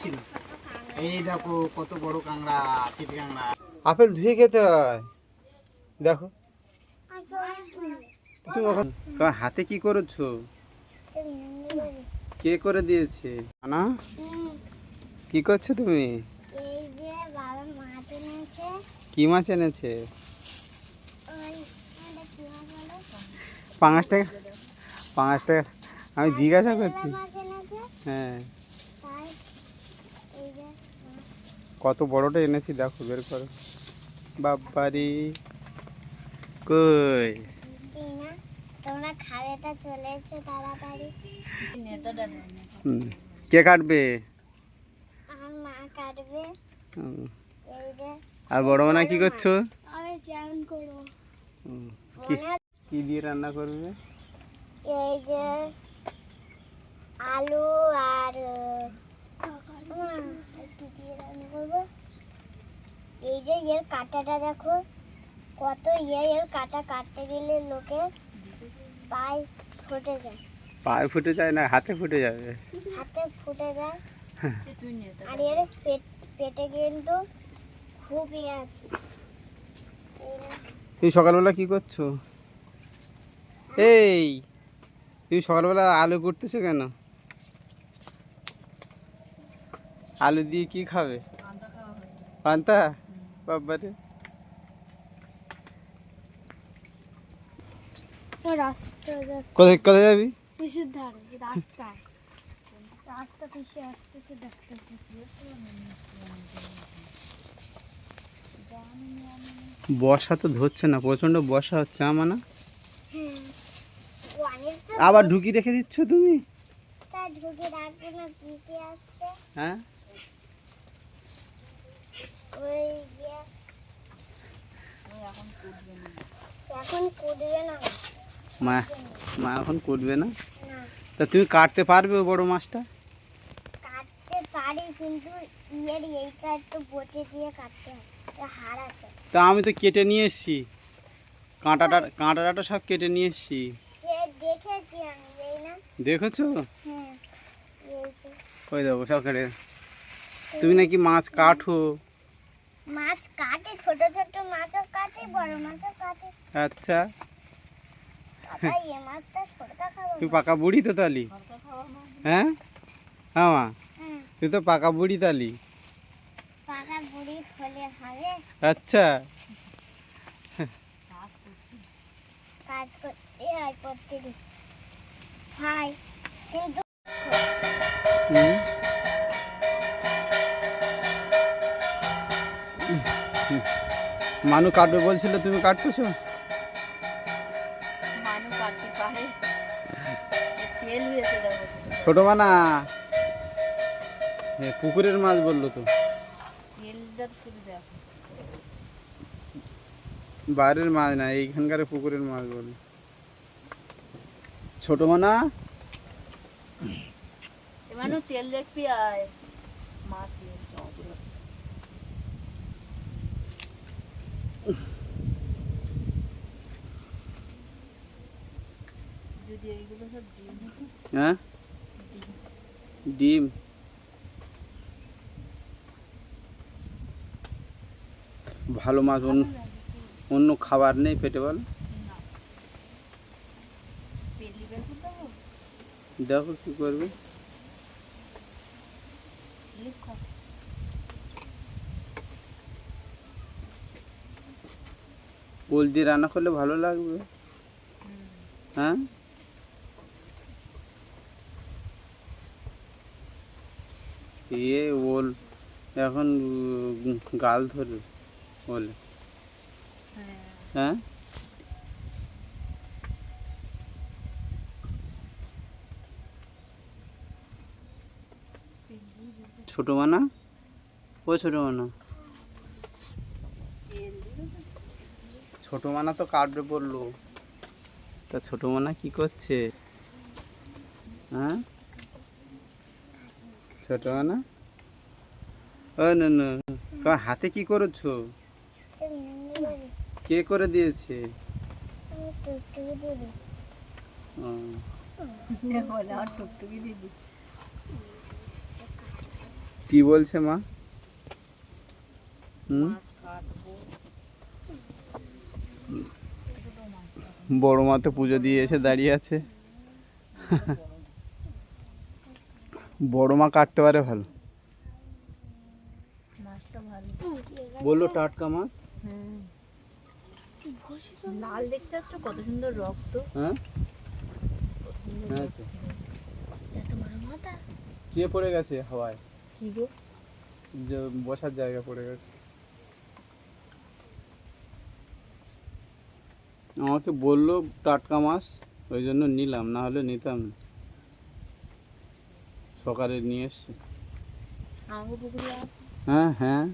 ছিল। এই দেখো কত বড় কাঁকড়া, শীত কাঁকড়া। আপেল ধুয়ে খেতে হয়। দেখো তুমি ওখানে তোমার হাতে কি করেছো? কে করে দিয়েছে? না কি করছো তুমি? এই যে বাবা মাছ এনেছে। কি মাছ এনেছে? ওই ওটা কি মাছ বলে? 5 টাকা 5 টাকা আমি জিজ্ঞাসা করছি। মাছ এনেছে হ্যাঁ তাই এই যে কত বড়টা এনেছি দেখো, বের করো। বাবারি কই না তোমরা খাবে তা চলে এসছো তাড়াতাড়ি। কে কাটবে? আমার মা কাটবে। হুম। এই যে আর বড় মানা কি করছো? আমি চান করবো। কি কি দিয়ে রান্না করবে? এই যে আলু আর কি দিয়ে রান্না করবো। এই যে এর কাঁটাটা দেখো কত এর কাঁটা কাটতে গেলে লোকে পায়ে ফুটে যায়। পায়ে ফুটে যায় না, হাতে ফুটে যাবে। হাতে ফুটে যায়। আর এর পেটে কিন্তু খুব আছে। তুমি সকালবেলা কি করছো? এই তুমি সকালবেলা আলু করতেছো কেন? আলু দিয়ে কি খাবে? পান্তা? বাবারে রাস্তা কোথায় কোথায় যাবি? পিসের ধারে রাস্তায় রাস্তা পিসে আসতেছে দেখতেছে। বর্ষা তো ধরছে না, প্রচন্ড বর্ষা হচ্ছে আমার না। অনেক আবার ঢুকি রেখে দিচ্ছ তুমি? তা ঢুকে রাখবে না পিসে আসছে। হ্যাঁ ওই যে এখন কুটবে না। মা মা এখন করবে না। না তা তুমি কাটতে পারবে ওই বড় মাছটা? কাটতে পারি কিন্তু এইটা একটু বটে দিয়ে কাটতে হয়, হাড় আছে। তা আমি তো কেটে নিয়ে এসেছি, কাঁটাটা সব কেটে নিয়ে এসেছি। সে দেখেছি আমি এই না। দেখেছো? হ্যাঁ এই তো। ওই দেবো সব কেটে। তুমি নাকি মাছ কাটো? মাছ কাটে, ছোট ছোট মাছও কাটে, বড় মাছও কাটে। আচ্ছা বাবা এই মাছটা ছোটটা খাবো। তুই পাকা বুড়ি তো তালি? হ্যাঁ হ্যাঁ মা, হ্যাঁ তুই তো পাকা বুড়ি তালি। পাকা বুড়ি হলে হবে আচ্ছা কাজ করতে হয় প্রত্যেকদিন ভাই কিন্তু হুম। মানু কাটবে বলছিল, তুমি কাটতেছো? ছোট মানা পুকুরের মাছ বললো তো, বাইরের মাছ না, এইখানকার পুকুরের মাছ বললো ছোট মানা। তেল দেখবি আয় মাছ যদি এইগুলো সব ডিম। হ্যাঁ ডিম ভালো মাছ, অন্য খাবার নেই পেটে বল? দেখো কি করবে। ওল দিয়ে রান্না করলে ভালো লাগবে। হ্যাঁ ওল এখন গাল ধরে ওলে। হ্যাঁ ছোট মানা, ও ছোট মানা, ছোট মানা তো কাটবে বললো। তা ছোট মানা কি করছে? হ্যাঁ ছোট মানা, ও না না, তোমার হাতে কি করেছো? কে করে দিয়েছে? টুকটুকি দিদি কি বলছে মা? হুম, মাছ কাটবো। বড় মা তো পুজো দিয়ে এসে দাঁড়িয়ে আছে। বড় মা কাটতে পারে ভালো। মাছটা ভালো। বললো টাটকা মাছ। হুম, লাল দেখতে পাচ্ছ কত সুন্দর রক্ত। হ্যাঁ, কত সুন্দর হ্যাঁ রক্ত। তো এত বড় মাথা। চেয়ে পড়ে গেছে হাওয়ায়, কি গো? যে বসার জায়গা পড়ে গেছে। আমাকে বললো টাটকা মাছ, ওই জন্য নিলাম, না হলে নিতাম না। সকালে নিয়ে এসছি। আমাকে পুকুরে আছে, হ্যাঁ হ্যাঁ,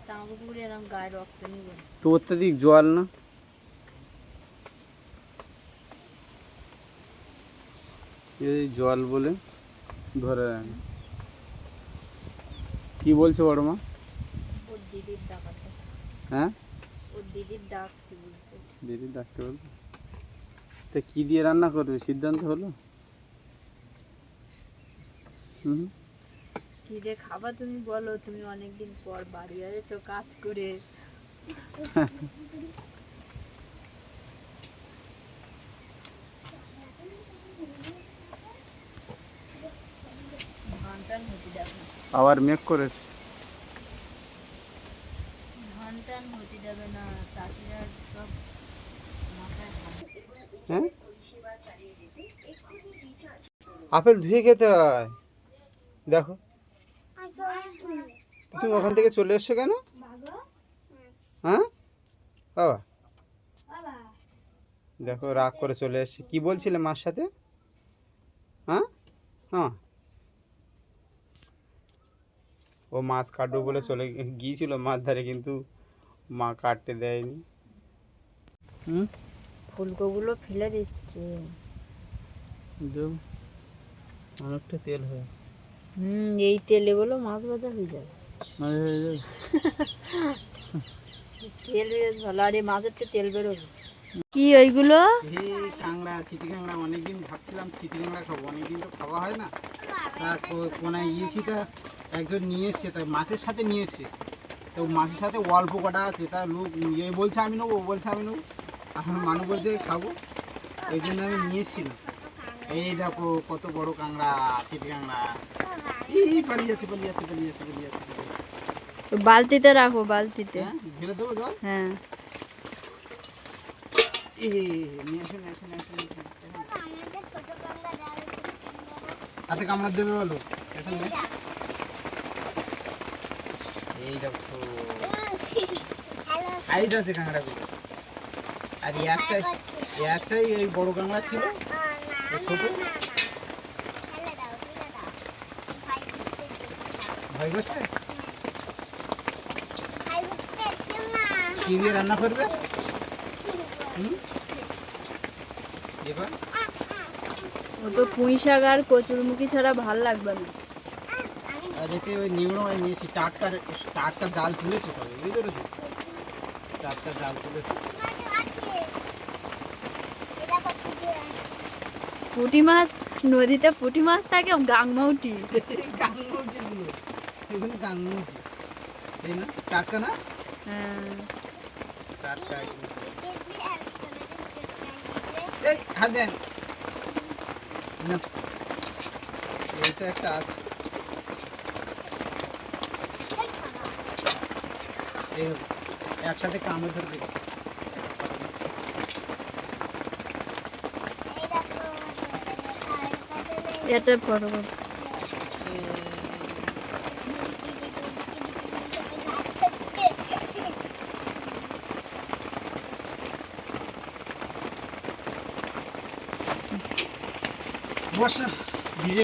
তা আমাকে পুকুরে এরকম গায়ে রক্ত নিব। তো অত্যাধিক জল না, এই জল বলে ধরে রাখে না। কি বলছে বড় মা? ওর দিদির ডাকাতে, হ্যাঁ, ওর দিদির ডাক কি বলতে। দিদি ডাকতে বলছে। তা কি দিয়ে রান্না করবে সিদ্ধান্ত হলো? হুম, কি দিয়ে খাবা তুমি বলো, তুমি অনেকদিন পর বাড়ি এসেছো কাজ করে। ধান টান হতে যাবে না, আবার মেঘ করেছে। ধান টান হতে যাবে না, চাষিরা সব মাথায় খাবে। হ্যাঁ, আপেল ধুয়ে খেতে হয়। দেখো তুমি ওখান থেকে চলে এসছো কেন? হ্যাঁ বাবা, দেখো রাগ করে চলে এসছি। কি বলছিলে মার সাথে? হ্যাঁ হ্যাঁ, ও মাছ কাটবো বলে চলে গিয়েছিল মাছ ধারে, কিন্তু মা কাটতে দেয়নি। হুম, ফুলকোগুলো ফেলে দিচ্ছে। অনেকটা তেল হয়েছে। এই তেলে বলো মাছ ভাজা হয়ে যাবে। মাছ হয়ে যাবে। তেল বেশ ভালো, আর এই মাছের তো তেল বেরোবে। কি ওইগুলো? এই কাঁকড়া, চিটি কাঁকড়া, অনেকদিন ভাবছিলাম চিটি কাঁকড়া খাবো, অনেকদিন তো খাওয়া হয় না। তা কোনায় গিয়েছি, তা একজন নিয়ে এসছে, তাই মাছের সাথে নিয়ে এসছে। তো মাছের সাথে অল্প কটা আছে, তা লোক ইয়ে বলছে আমি নেবো, ও বলছে আমি নেবো, এখন মানুষ বলছে খাবো, এই জন্য আমি নিয়ে এসেছিলাম। এই দেখো কত বড় কাঁকড়া, চিটি কাঁকড়া। এই পালিয়ে যাচ্ছে, পালিয়ে যাচ্ছে, পালিয়ে যাচ্ছে, পালিয়ে যাচ্ছে, পালিয়ে যাচ্ছে। বালতিতে রাখো, বালতিতে। হ্যাঁ, ঢেলে দেবো জল। হ্যাঁ, নিয়ে আসে, নিয়ে আসে, নিয়ে আসে, নিয়ে আসে। আমাদের ছোট কামড়া দেওয়া হাতে কামড় দেবে বলো এখন নে। এই দেখো হ্যালো সাইজ আছে কাঁকড়াগুলো, আর একটাই এই বড় কাঁকড়া ছিল, এই ছোট। ফেলে দাও ভাই ভয় করছে। ভাই উঠতে না কি দিয়ে রান্না করবে? এবার ও তো পুঁই শাক আর কচুরমুখী ছাড়া ভাল লাগবে না। আর এতে ওই নিউড়ো নিয়েছি, টাটকা টাটকা জাল তুলেছি, তবে বুঝতে পেরেছি, টাটকা জাল তুলেছি। পুঁটি মাছ, নদীতে পুঁটি মাছ থাকে, গাংমাউটি। গাঙ্গুটিগুলো, এগুলো গাঙ্গুটি, এই না টাটকা না, হ্যাঁ, টাটকা একদম। এই হাত দেন না, এইটা একটা আছে। এই একসাথে কামড়ে ধরে দেখেছি। এটা বড় বড়। বর্ষা ভিজে